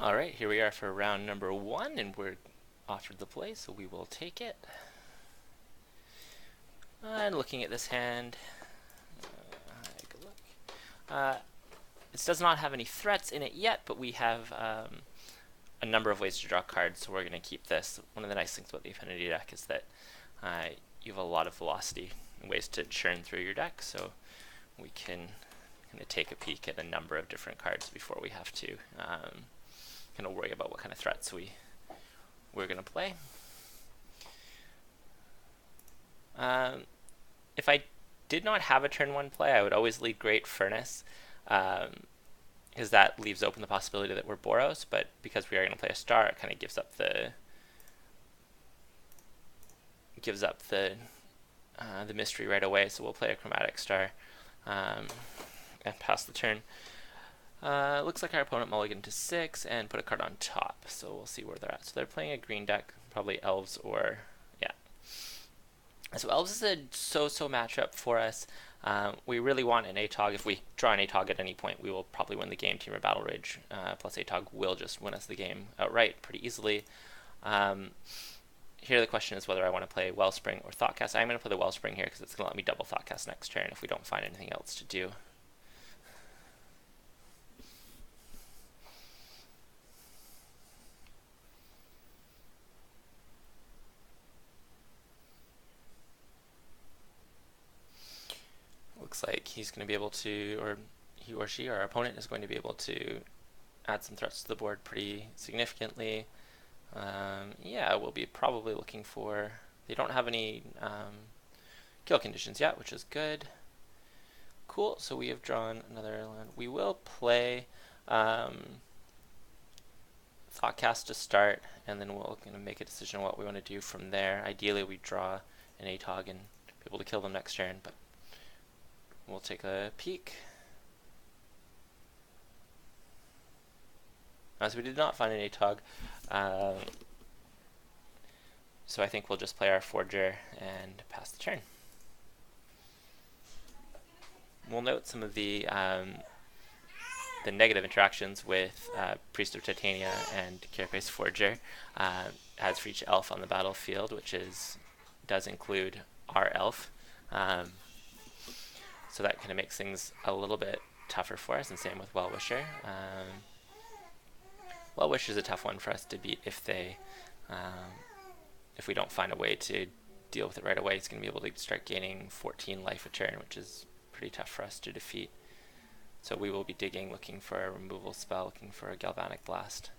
All right, here we are for round number 1, and we're offered the play, so we will take it. And looking at this hand, take a look. It does not have any threats in it yet, but we have a number of ways to draw cards, so we're going to keep this. One of the nice things about the Affinity deck is that you have a lot of velocity and ways to churn through your deck, so we can kind of take a peek at a number of different cards before we have to kind of worry about what kind of threats we're going to play. If I did not have a turn 1 play, I would always lead Great Furnace, because that leaves open the possibility that we're Boros, but because we are going to play a star, it kind of gives up the mystery right away, so we'll play a Chromatic Star and pass the turn. Looks like our opponent mulliganed to 6 and put a card on top, so we'll see where they're at. So they're playing a green deck, probably Elves or, yeah. So Elves is a so-so matchup for us. We really want an ATOG. If we draw an ATOG at any point, we will probably win the game. Team or Battle Rage plus ATOG will just win us the game outright pretty easily. Here the question is whether I want to play Wellspring or Thoughtcast. I'm going to play the Wellspring here because it's going to let me double Thoughtcast next turn if we don't find anything else to do. Looks like he's going to be able to, or he or she, our opponent, is going to be able to add some threats to the board pretty significantly. Yeah, we'll be probably looking for, they don't have any kill conditions yet, which is good. Cool, so we have drawn another land. We will play Thoughtcast to start, and then we'll kind of make a decision on what we want to do from there. Ideally, we draw an ATOG and be able to kill them next turn, but we'll take a peek. So we did not find an ATOG, so I think we'll just play our Forger and pass the turn. We'll note some of the negative interactions with Priest of Titania and Carapace Forger as for each elf on the battlefield, which does include our elf. So that kind of makes things a little bit tougher for us, and same with Well-Wisher. Well-Wisher is a tough one for us to beat if we don't find a way to deal with it right away. It's going to be able to start gaining 14 life a turn, which is pretty tough for us to defeat. So we will be digging, looking for a removal spell, looking for a Galvanic Blast.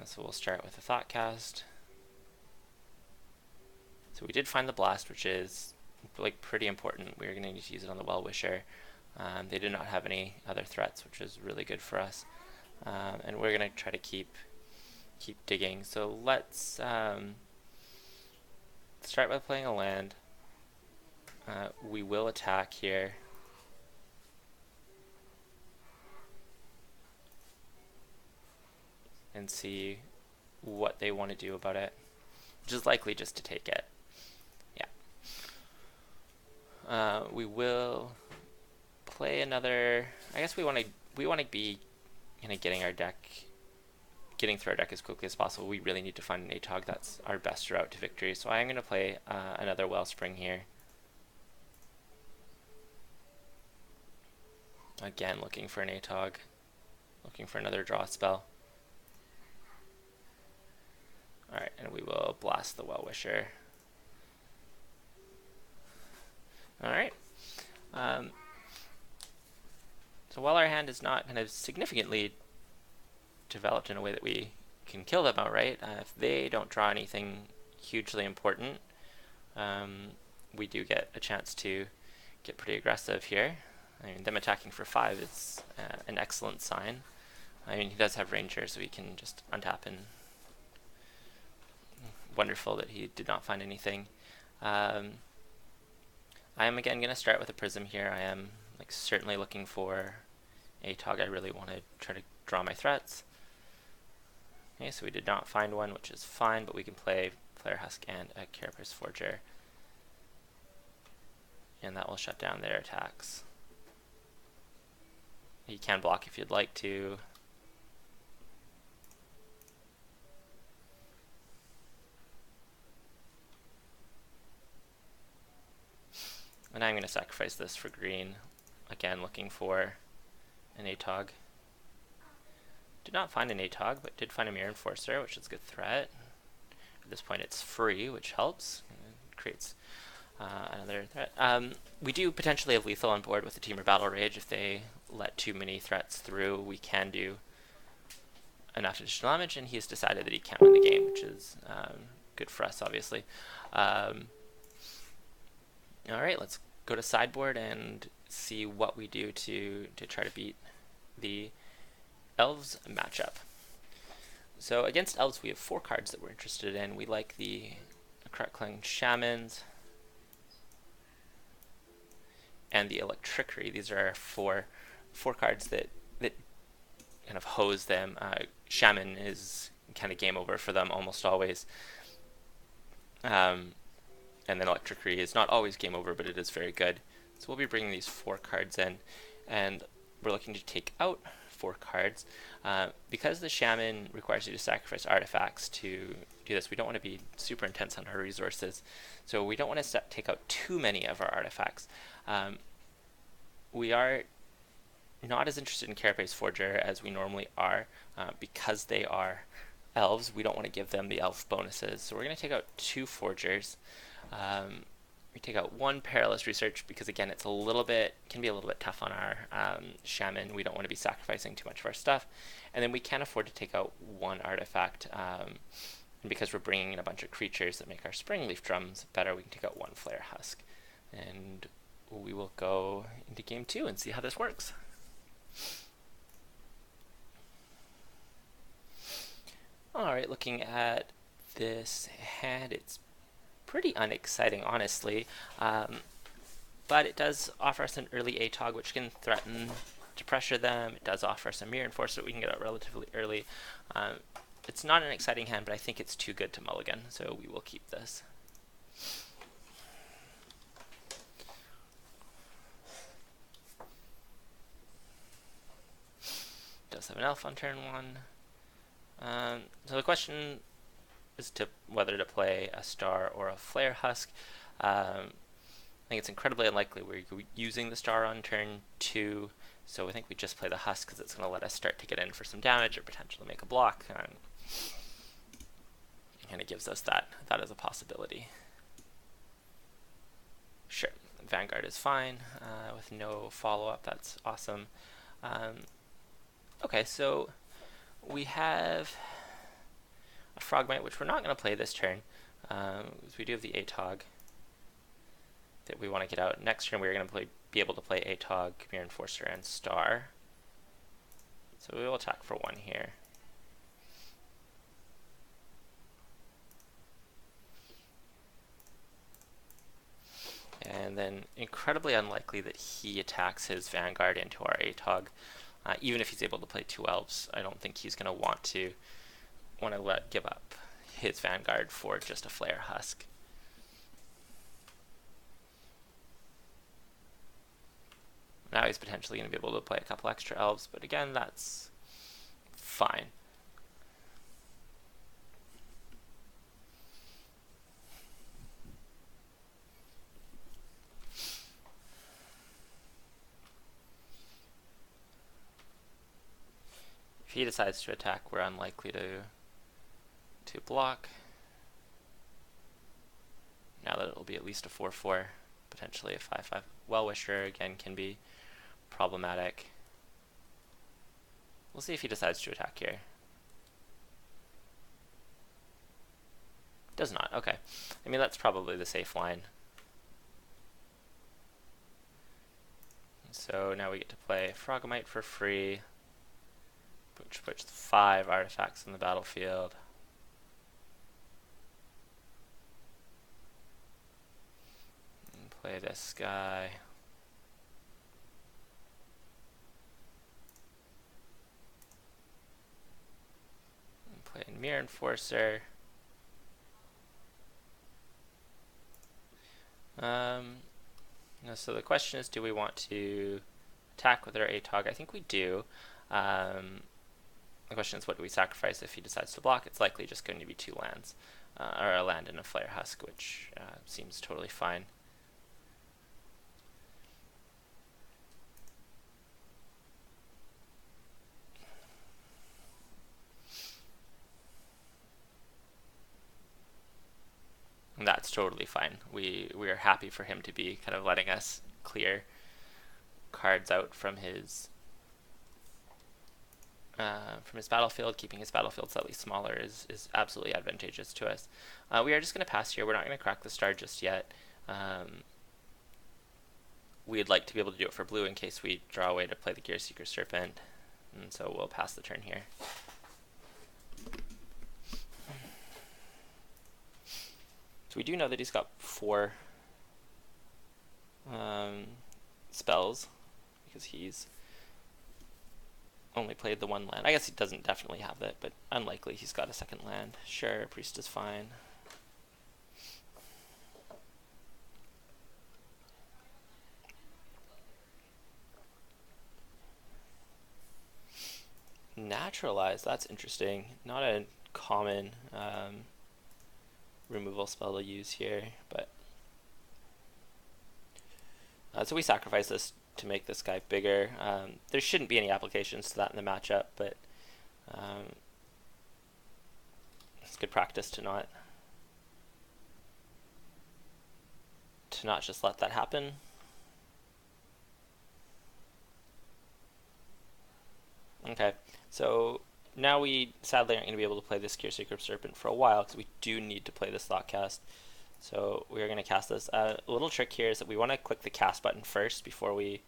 So we'll start with a Thoughtcast. So we did find the Blast, which is like pretty important. We're going to need to use it on the Well-Wisher. They did not have any other threats, which is really good for us. And we're going to try to keep digging. So let's start by playing a land. We will attack here. And see what they want to do about it, which is likely just to take it. Yeah. We will play another. I guess we want to be kind of getting through our deck as quickly as possible. We really need to find an ATOG. That's our best route to victory. So I'm going to play another Wellspring here. Again, looking for an ATOG, looking for another draw spell. Alright, and we will blast the Well-Wisher. Alright. So while our hand is not kind of significantly developed in a way that we can kill them outright, if they don't draw anything hugely important, we do get a chance to get pretty aggressive here. I mean, them attacking for 5 is an excellent sign. I mean, he does have Ranger, so he can just untap and wonderful that he did not find anything. I am again going to start with a Prism here. I am certainly looking for ATOG. I really want to try to draw my threats. Okay, so we did not find one, which is fine, but we can play Flare Husk and a Carapace Forger, and that will shut down their attacks. You can block if you'd like to. And I'm going to sacrifice this for green. Again, looking for an ATOG. Did not find an ATOG, but did find a Mirror Enforcer, which is a good threat. At this point, it's free, which helps. It creates another threat. We do potentially have lethal on board with the Teamer Battle Rage. If they let too many threats through, we can do enough additional damage, and he's decided that he can't win the game, which is good for us, obviously. Alright, let's go to sideboard and see what we do to try to beat the Elves matchup. So against Elves, we have 4 cards that we're interested in. We like the Crackling Shamans and the Electrickery. These are our four cards that kind of hose them. Shaman is kind of game over for them almost always. And then Electrickery is not always game over, but it is very good. So we'll be bringing these 4 cards in, and we're looking to take out 4 cards. Because the Shaman requires you to sacrifice artifacts to do this, we don't want to be super intense on our resources. So we don't want to take out too many of our artifacts. We are not as interested in Carapace Forger as we normally are, because they are elves. We don't want to give them the elf bonuses. So we're going to take out 2 Forgers. We take out 1 Perilous Research because, again, it's can be a little bit tough on our Shaman. We don't want to be sacrificing too much of our stuff. And then we can afford to take out 1 artifact. And because we're bringing in a bunch of creatures that make our Springleaf Drums better, we can take out 1 Flare Husk. And we will go into game 2 and see how this works. Alright, looking at this hand, it's pretty unexciting, honestly, but it does offer us an early ATOG, which can threaten to pressure them. It does offer us a Mirror Enforcer that we can get out relatively early. It's not an exciting hand, but I think it's too good to mulligan, so we will keep this. Does have an elf on turn 1. So the question is whether to play a star or a flare husk. I think it's incredibly unlikely we're using the star on turn 2, so I think we just play the husk because it's going to let us start to get in for some damage or potentially make a block. And it gives us that as a possibility. Sure, Vanguard is fine with no follow-up. That's awesome. Okay, so we have a Frogmite, which we're not going to play this turn, because we do have the ATOG that we want to get out. Next turn we're going to be able to play ATOG, Mirror Enforcer, and Star. So we will attack for 1 here. And then incredibly unlikely that he attacks his Vanguard into our ATOG. Even if he's able to play 2 Elves, I don't think he's going to want to give up his Vanguard for just a Flare Husk. Now he's potentially going to be able to play a couple extra Elves, but again, that's fine. If he decides to attack, we're unlikely to block. Now that it'll be at least a 4/4, potentially a 5/5. Well-Wisher again can be problematic. We'll see if he decides to attack here. Does not. Okay. I mean, that's probably the safe line. So now we get to play Frogmite for free, which puts 5 artifacts in the battlefield. And play this guy. And play Mirror Enforcer. So the question is, do we want to attack with our ATOG? I think we do. The question is, what do we sacrifice if he decides to block? It's likely just going to be 2 lands, or a land and a Flare Husk, which seems totally fine. that's totally fine. We are happy for him to be kind of letting us clear cards out from his battlefield. Keeping his battlefield slightly smaller is absolutely advantageous to us. We are just going to pass here. We're not going to crack the star just yet. We'd like to be able to do it for blue in case we draw away to play the Gear Seeker Serpent, and so we'll pass the turn here. So we do know that he's got 4 spells, because he's only played the 1 land. I guess he doesn't definitely have that, but unlikely he's got a second land. Sure, priest is fine. Naturalize, that's interesting. Not a common removal spell to use here, but so we sacrifice this to make this guy bigger. There shouldn't be any applications to that in the matchup, but it's good practice to not just let that happen. Okay, so now we sadly aren't going to be able to play this Gear Seeker Serpent for a while, because we do need to play this Thoughtcast. So we are going to cast this. A little trick here is that we want to click the cast button first before we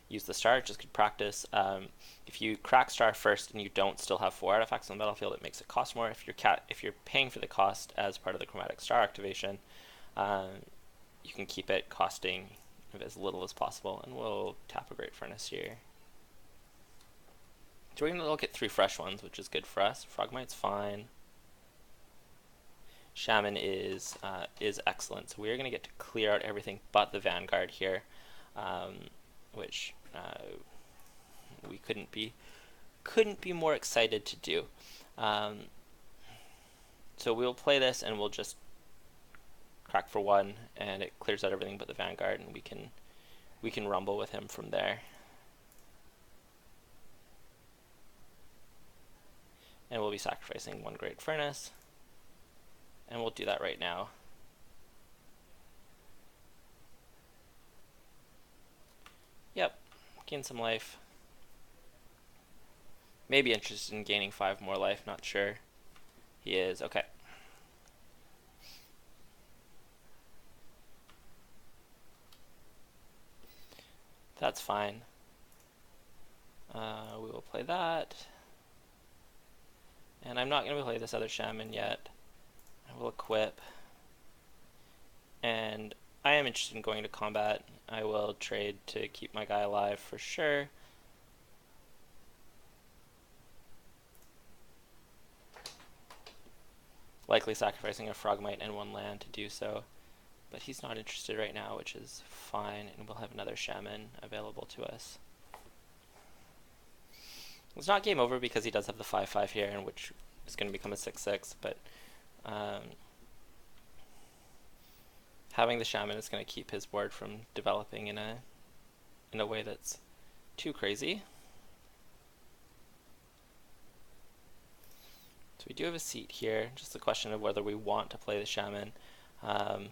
use the star. Just good practice. If you crack star first and you don't still have 4 artifacts on the battlefield, it makes it cost more. If you're paying for the cost as part of the chromatic star activation, you can keep it costing as little as possible. And we'll tap a Great Furnace here. So we're going to look at 3 fresh ones, which is good for us. Frogmite's fine. Shaman is excellent. So we're going to get to clear out everything but the Vanguard here, which we couldn't be more excited to do. So we'll play this and we'll just crack for 1, and it clears out everything but the Vanguard, and we can rumble with him from there. And we'll be sacrificing 1 Great Furnace, and we'll do that right now. Yep, gain some life. Maybe interested in gaining 5 more life, not sure. He is, okay. That's fine. We will play that. And I'm not going to play this other Shaman yet. I will equip. And I am interested in going to combat. I will trade to keep my guy alive for sure. Likely sacrificing a Frogmite and 1 land to do so. But he's not interested right now, which is fine, and we'll have another Shaman available to us. It's not game over because he does have the 5/5 here, and which is going to become a 6/6, but having the Shaman is going to keep his board from developing in a way that's too crazy. So we do have a seat here, just a question of whether we want to play the Shaman. I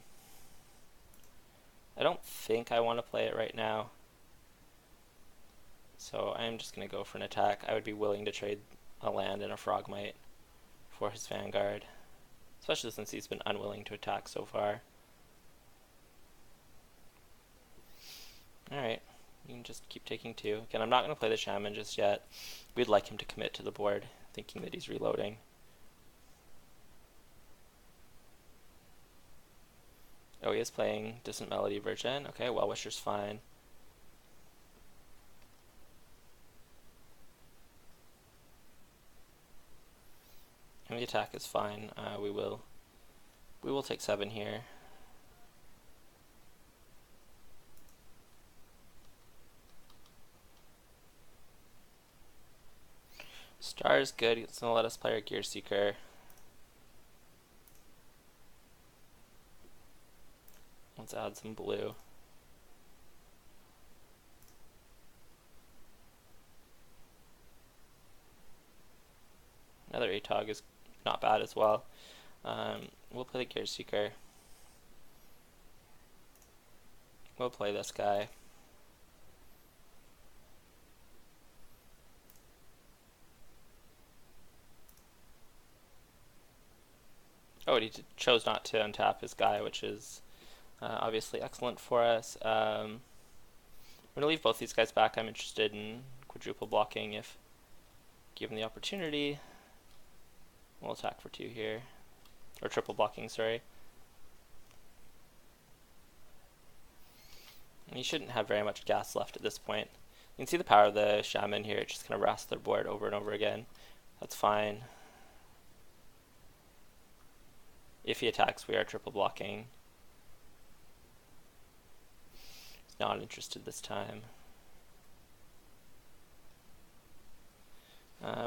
don't think I want to play it right now, so I'm just going to go for an attack. I would be willing to trade a land and a Frogmite for his Vanguard, especially since he's been unwilling to attack so far. Alright, you can just keep taking 2. Again, I'm not going to play the Shaman just yet. We'd like him to commit to the board, thinking that he's reloading. Oh, he is playing Distant Melody Virgin. Okay, Well Wisher's fine. And the attack is fine. We will take 7 here. Star is good. It's going to let us play our Gear Seeker. Let's add some blue. Another ATOG is not bad as well. We'll play the Gear Seeker. We'll play this guy. Oh, he chose not to untap his guy, which is obviously excellent for us. I'm going to leave both these guys back. I'm interested in quadruple blocking if given the opportunity. We'll attack for 2 here. Or triple blocking, sorry. And you shouldn't have very much gas left at this point. You can see the power of the shaman here. It's just going to rest their board over and over again. That's fine. If he attacks, we are triple blocking. He's not interested this time.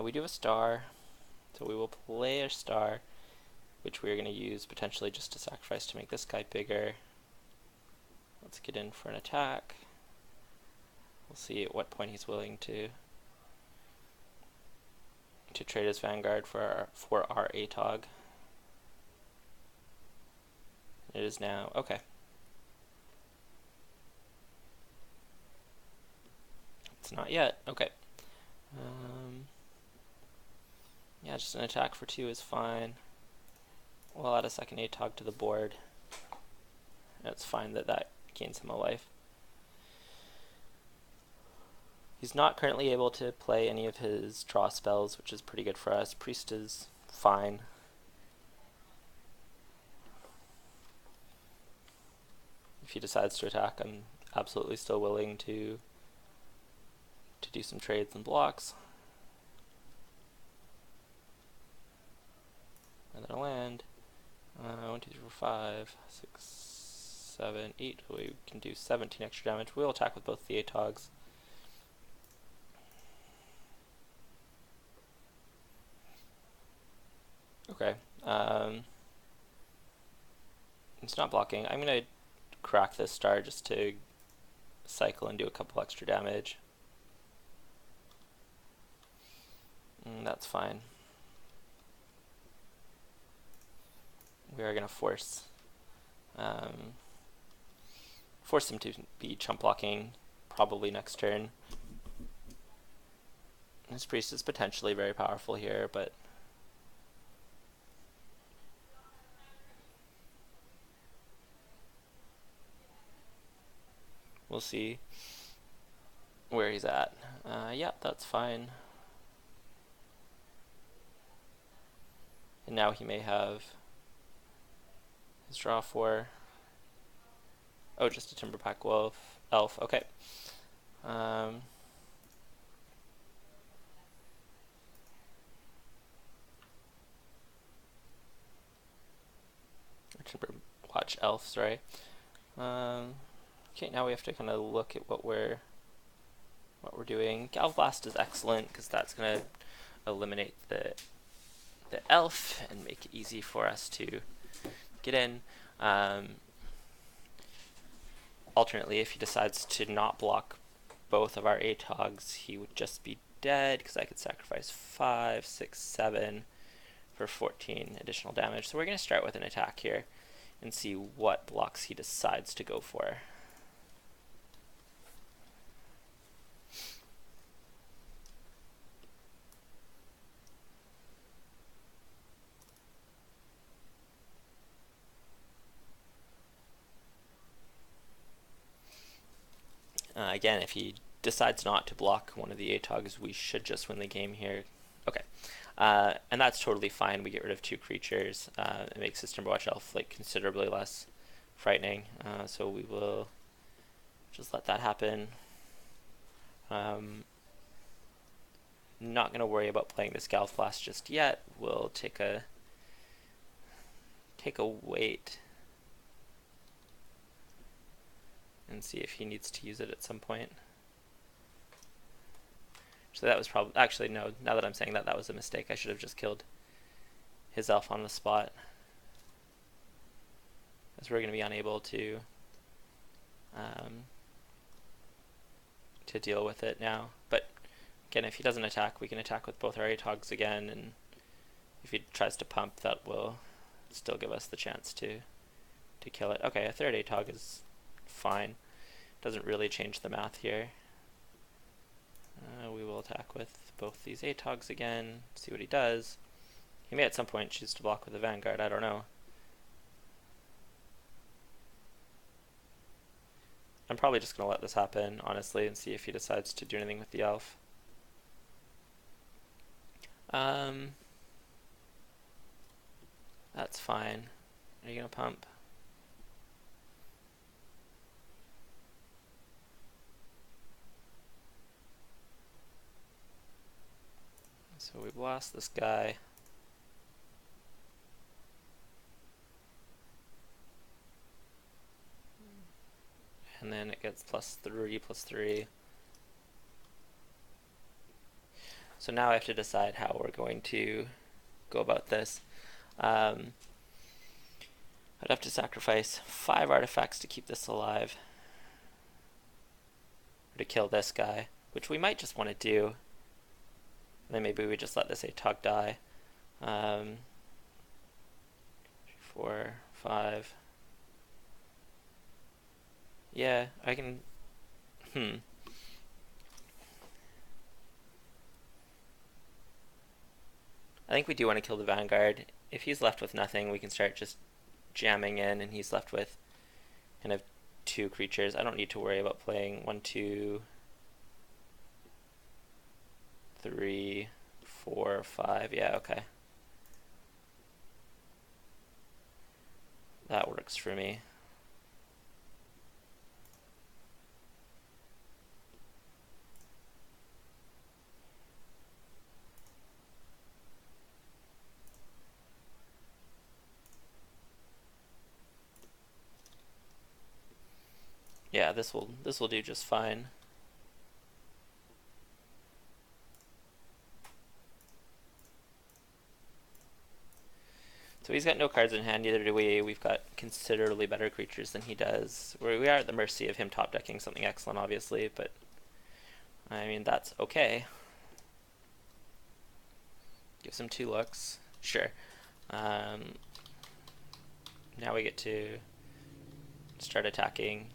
We do have a star, so we will play a star, which we're going to use potentially just to sacrifice to make this guy bigger. Let's get in for an attack. We'll see at what point he's willing to trade his Vanguard for our ATOG. It is now. Okay. It's not yet. Okay. Yeah, just an attack for 2 is fine. We'll add a second ATOG to the board. It's fine that gains him a life. He's not currently able to play any of his draw spells, which is pretty good for us. Priest is fine. If he decides to attack, I'm absolutely still willing to do some trades and blocks. Another land. 1, 2, 3, 4, 5, 6, 7, 8. We can do 17 extra damage. We'll attack with both the ATOGs. Okay. It's not blocking. I'm going to crack this star just to cycle and do a couple extra damage. That's fine. We are going to force him to be chump blocking probably next turn. His priest is potentially very powerful here, but we'll see where he's at. Yeah, that's fine. And now he may have his draw 4. Oh, just a Timberpack elf. Okay. Watch elves, right? Okay, now we have to kind of look at what we're doing. Galvblast is excellent because that's going to eliminate the elf and make it easy for us to get in. Alternately, if he decides to not block both of our ATOGs, he would just be dead because I could sacrifice 5, 6, 7 for 14 additional damage. So we're going to start with an attack here and see what blocks he decides to go for. Again, if he decides not to block one of the ATOGs, we should just win the game here. Okay. And that's totally fine. We get rid of 2 creatures. It makes this Timberwatch Elf like considerably less frightening. So we will just let that happen. Not going to worry about playing this Galvblast just yet. We'll take a wait and see if he needs to use it at some point. So that was probably, actually no, now that I'm saying that, that was a mistake. I should have just killed his elf on the spot, as we're going to be unable to deal with it now. But again, if he doesn't attack, we can attack with both our ATOGs again, and if he tries to pump, that will still give us the chance to kill it. Okay, a third ATOG is fine. Doesn't really change the math here. We will attack with both these ATOGs again, see what he does. He may at some point choose to block with the Vanguard, I don't know. I'm probably just going to let this happen, honestly, and see if he decides to do anything with the Elf. That's fine. Are you going to pump? So we blast this guy. And then it gets +3/+3. So now I have to decide how we're going to go about this. I'd have to sacrifice 5 artifacts to keep this alive. Or to kill this guy, which we might just want to do. And then maybe we just let this ATOG die. 4, 5. Yeah, I can... I think we do want to kill the Vanguard. If he's left with nothing, we can start just jamming in, and he's left with kind of 2 creatures. I don't need to worry about playing 1, 2, 3, 4, 5. Yeah, okay. That works for me. Yeah, this will do just fine. So he's got no cards in hand, neither do we. We've got considerably better creatures than he does. We are at the mercy of him top decking something excellent, obviously, but I mean, that's okay. Gives him 2 looks. Sure. Now we get to start attacking.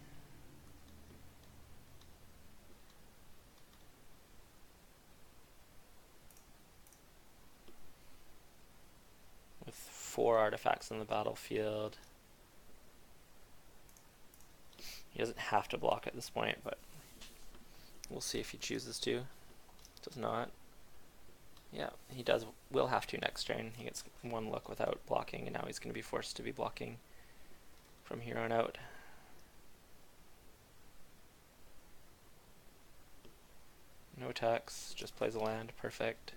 With 4 artifacts on the battlefield. He doesn't have to block at this point, but we'll see if he chooses to. Does not. Yeah, he will have to next turn. He gets 1 look without blocking, and now he's going to be forced to be blocking from here on out. No attacks, just plays a land. Perfect.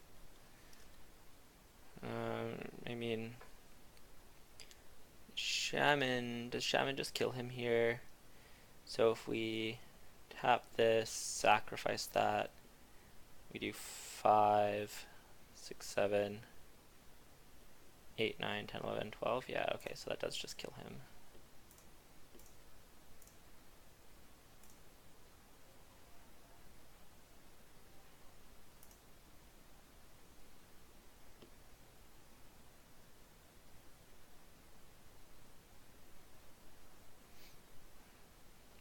I mean, Shaman, does Shaman just kill him here? So if we tap this, sacrifice that, we do 5, 6, 7, 8, 9, 10, 11, 12. Yeah, okay, so that does just kill him.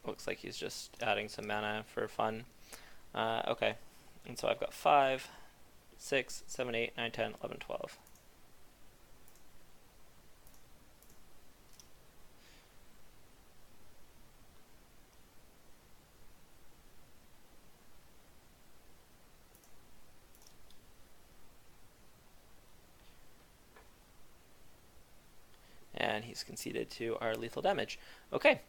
Looks like he's just adding some mana for fun. Okay, and so I've got 5, 6, 7, 8, 9, 10, 11, 12. And he's conceded to our lethal damage. Okay,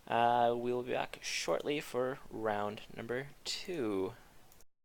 we will be back shortly for round number 2.